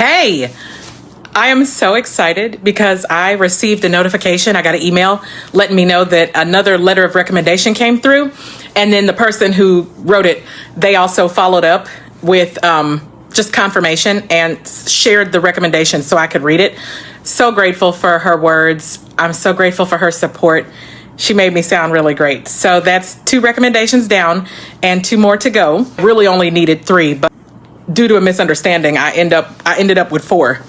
Hey, I am so excited because I received a notification. I got an email letting me know that another letter of recommendation came through. And then the person who wrote it, they also followed up with just confirmation and shared the recommendation so I could read it. So grateful for her words. I'm so grateful for her support. She made me sound really great. So that's 2 recommendations down and 2 more to go. Really only needed 3, but due to a misunderstanding, I ended up with 4.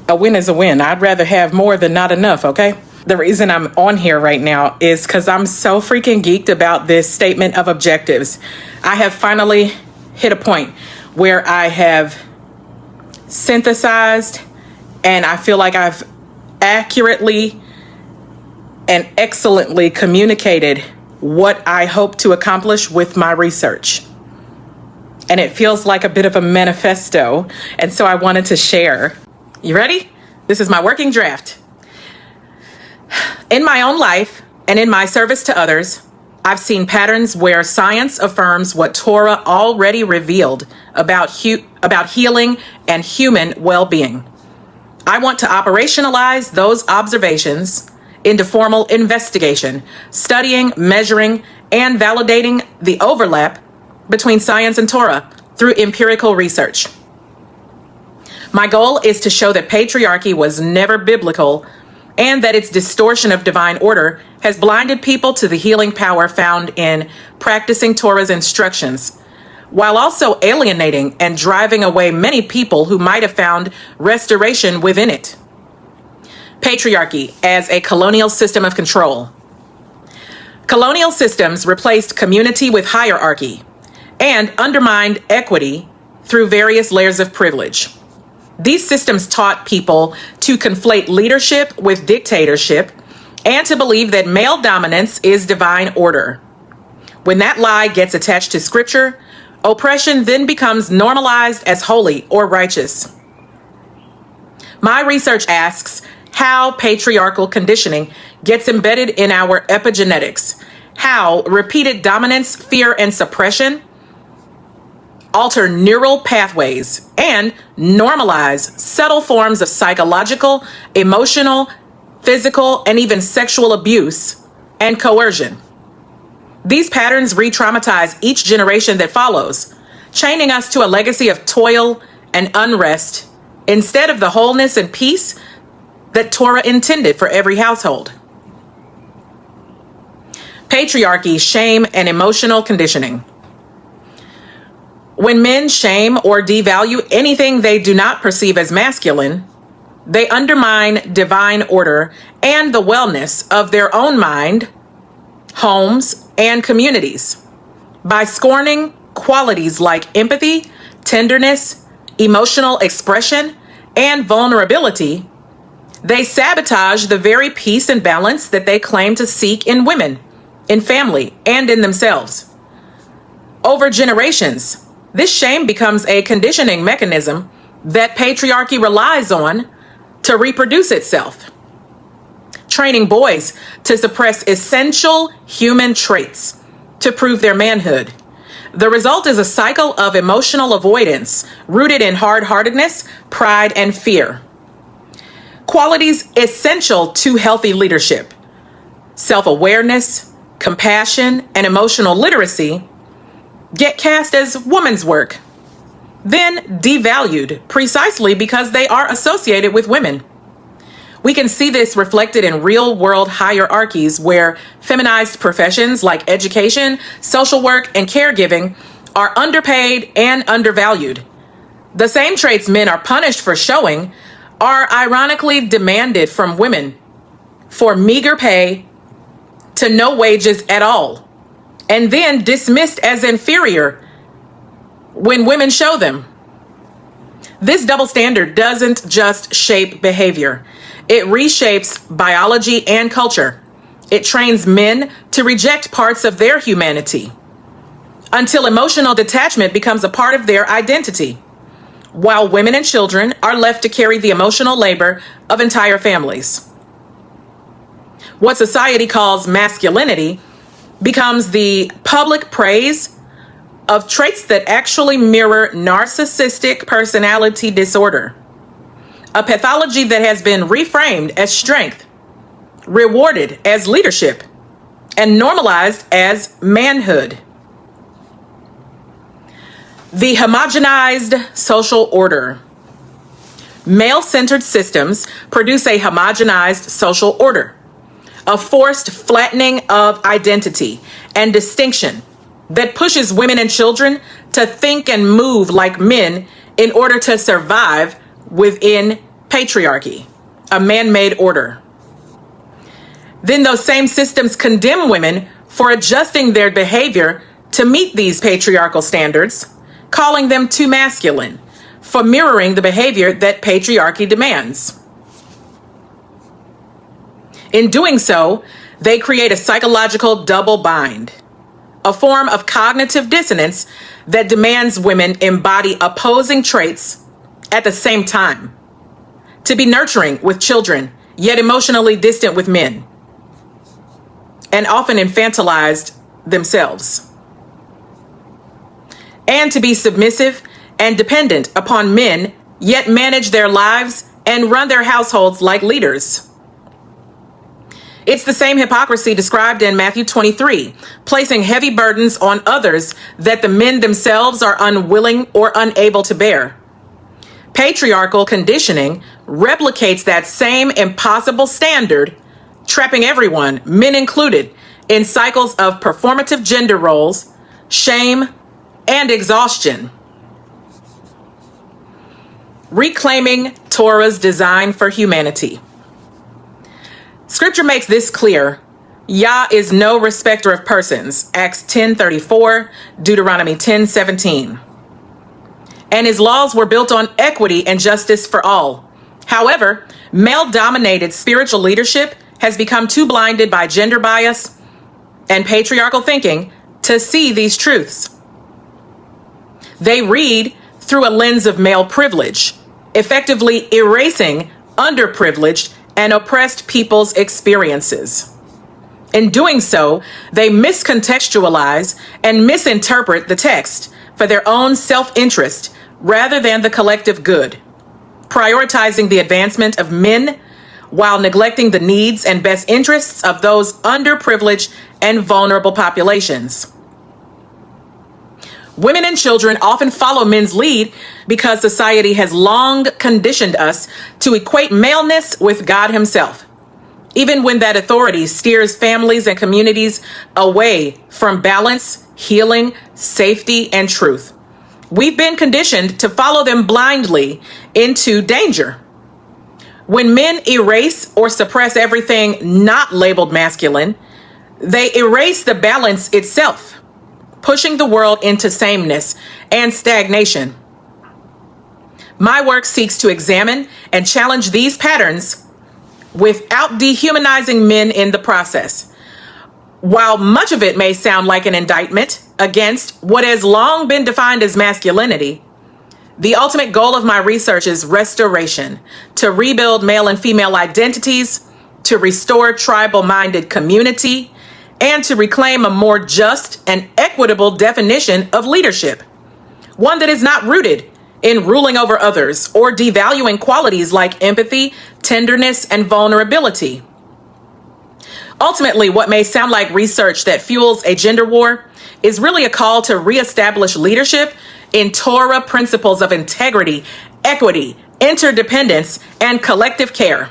A win is a win. I'd rather have more than not enough, okay? The reason I'm on here right now is because I'm so freaking geeked about this statement of objectives. I have finally hit a point where I have synthesized and I feel like I've accurately and excellently communicated what I hope to accomplish with my research. And it feels like a bit of a manifesto. And so I wanted to share. You ready? This is my working draft. In my own life and in my service to others, I've seen patterns where science affirms what Torah already revealed about healing and human well-being. I want to operationalize those observations into formal investigation, studying, measuring, and validating the overlap between science and Torah through empirical research. My goal is to show that patriarchy was never biblical and that its distortion of divine order has blinded people to the healing power found in practicing Torah's instructions, while also alienating and driving away many people who might have found restoration within it. Patriarchy as a colonial system of control. Colonial systems replaced community with hierarchy and undermined equity through various layers of privilege. These systems taught people to conflate leadership with dictatorship and to believe that male dominance is divine order. When that lie gets attached to scripture, oppression then becomes normalized as holy or righteous. My research asks how patriarchal conditioning gets embedded in our epigenetics, how repeated dominance, fear, and suppression alter neural pathways and normalize subtle forms of psychological, emotional, physical, and even sexual abuse and coercion. These patterns re-traumatize each generation that follows, chaining us to a legacy of toil and unrest instead of the wholeness and peace that Torah intended for every household. Patriarchy, shame, and emotional conditioning. When men shame or devalue anything they do not perceive as masculine, they undermine divine order and the wellness of their own mind, homes, and communities. By scorning qualities like empathy, tenderness, emotional expression, and vulnerability, they sabotage the very peace and balance that they claim to seek in women, in family, and in themselves. Over generations, this shame becomes a conditioning mechanism that patriarchy relies on to reproduce itself, training boys to suppress essential human traits to prove their manhood. The result is a cycle of emotional avoidance rooted in hard-heartedness, pride, and fear. Qualities essential to healthy leadership, self-awareness, compassion, and emotional literacy, get cast as woman's work, then devalued precisely because they are associated with women. We can see this reflected in real-world hierarchies where feminized professions like education, social work, and caregiving are underpaid and undervalued. The same traits men are punished for showing are ironically demanded from women for meager pay to no wages at all, and then dismissed as inferior when women show them. This double standard doesn't just shape behavior. It reshapes biology and culture. It trains men to reject parts of their humanity until emotional detachment becomes a part of their identity, while women and children are left to carry the emotional labor of entire families. What society calls masculinity becomes the public praise of traits that actually mirror narcissistic personality disorder. a pathology that has been reframed as strength, rewarded as leadership, and normalized as manhood. The homogenized social order. Male-centered systems produce a homogenized social order, a forced flattening of identity and distinction that pushes women and children to think and move like men in order to survive within patriarchy, a man-made order. Then those same systems condemn women for adjusting their behavior to meet these patriarchal standards, calling them too masculine, for mirroring the behavior that patriarchy demands. In doing so, they create a psychological double bind, a form of cognitive dissonance that demands women embody opposing traits at the same time, to be nurturing with children, yet emotionally distant with men, and often infantilized themselves, and to be submissive and dependent upon men, yet manage their lives and run their households like leaders. It's the same hypocrisy described in Matthew 23, placing heavy burdens on others that the men themselves are unwilling or unable to bear. Patriarchal conditioning replicates that same impossible standard, trapping everyone, men included, in cycles of performative gender roles, shame, and exhaustion. Reclaiming Torah's design for humanity. Scripture makes this clear. Yah is no respecter of persons. Acts 10:34, Deuteronomy 10:17. And his laws were built on equity and justice for all. However, male-dominated spiritual leadership has become too blinded by gender bias and patriarchal thinking to see these truths. They read through a lens of male privilege, effectively erasing underprivileged and oppressed people's experiences. In doing so, they miscontextualize and misinterpret the text for their own self-interest rather than the collective good, prioritizing the advancement of men while neglecting the needs and best interests of those underprivileged and vulnerable populations. Women and children often follow men's lead because society has long conditioned us to equate maleness with God himself, even when that authority steers families and communities away from balance, healing, safety, and truth. We've been conditioned to follow them blindly into danger. When men erase or suppress everything not labeled masculine, they erase the balance itself, pushing the world into sameness and stagnation. My work seeks to examine and challenge these patterns without dehumanizing men in the process. While much of it may sound like an indictment against what has long been defined as masculinity, the ultimate goal of my research is restoration, to rebuild male and female identities, to restore tribal-minded community, and to reclaim a more just and equitable definition of leadership, one that is not rooted in ruling over others or devaluing qualities like empathy, tenderness, and vulnerability. Ultimately, what may sound like research that fuels a gender war is really a call to reestablish leadership in Torah principles of integrity, equity, interdependence, and collective care.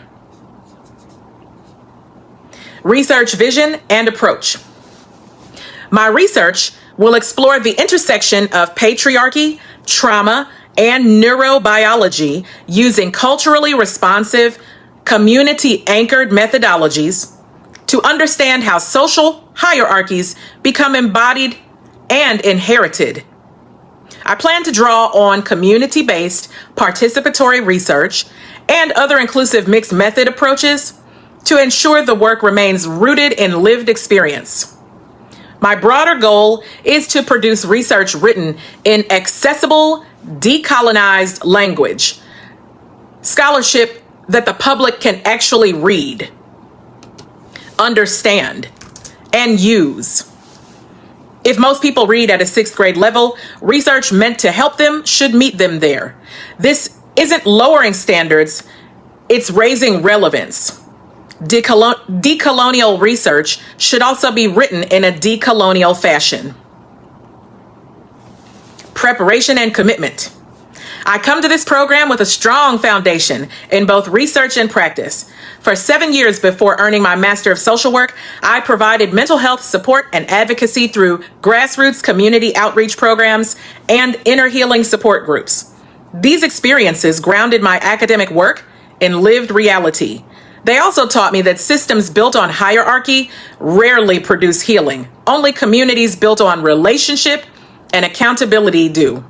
Research vision and approach. My research will explore the intersection of patriarchy, trauma, and neurobiology using culturally responsive, community-anchored methodologies to understand how social hierarchies become embodied and inherited. I plan to draw on community-based participatory research and other inclusive mixed method approaches to ensure the work remains rooted in lived experience. My broader goal is to produce research written in accessible, decolonized language, scholarship that the public can actually read, understand, and use. If most people read at a 6th grade level, research meant to help them should meet them there. This isn't lowering standards, It's raising relevance. Decolonial research should also be written in a decolonial fashion. Preparation and commitment. I come to this program with a strong foundation in both research and practice. For 7 years before earning my Master of Social Work, I provided mental health support and advocacy through grassroots community outreach programs and inner healing support groups. These experiences grounded my academic work in lived reality. They also taught me that systems built on hierarchy rarely produce healing. Only communities built on relationship and accountability do.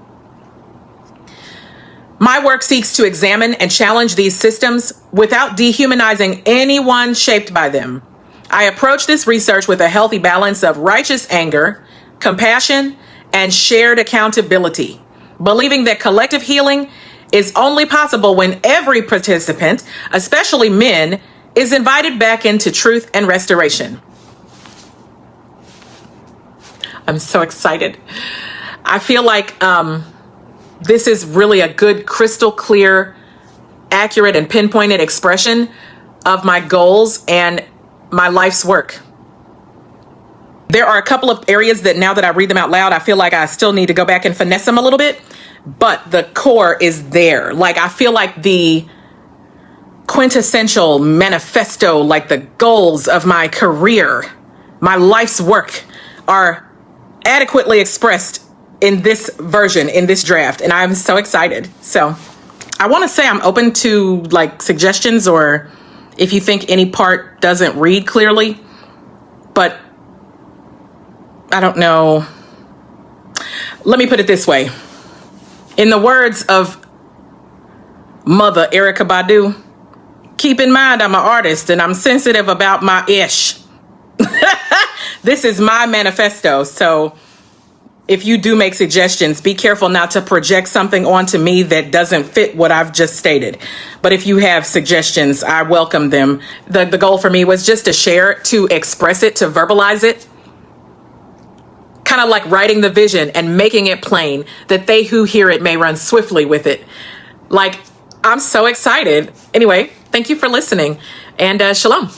My work seeks to examine and challenge these systems without dehumanizing anyone shaped by them. I approach this research with a healthy balance of righteous anger, compassion, and shared accountability, believing that collective healing is only possible when every participant, especially men, is invited back into truth and restoration. I'm so excited. I feel like this is really a good, crystal clear, accurate, and pinpointed expression of my goals and my life's work. There are a couple of areas that now that I read them out loud, I feel like I still need to go back and finesse them a little bit, but the core is there. Like, I feel like the quintessential manifesto, like the goals of my career, my life's work, are adequately expressed in this version, in this draft, and I'm so excited. So I want to say I'm open to like suggestions, or if you think any part doesn't read clearly, but I don't know. Let me put it this way. In the words of Mother Erykah Badu, keep in mind I'm an artist and I'm sensitive about my ish. This is my manifesto, so if you do make suggestions, be careful not to project something onto me that doesn't fit what I've just stated. But if you have suggestions, I welcome them. The goal for me was just to share it, to express it, to verbalize it. Kind of like writing the vision and making it plain that they who hear it may run swiftly with it. Like, I'm so excited. Anyway, thank you for listening, and shalom.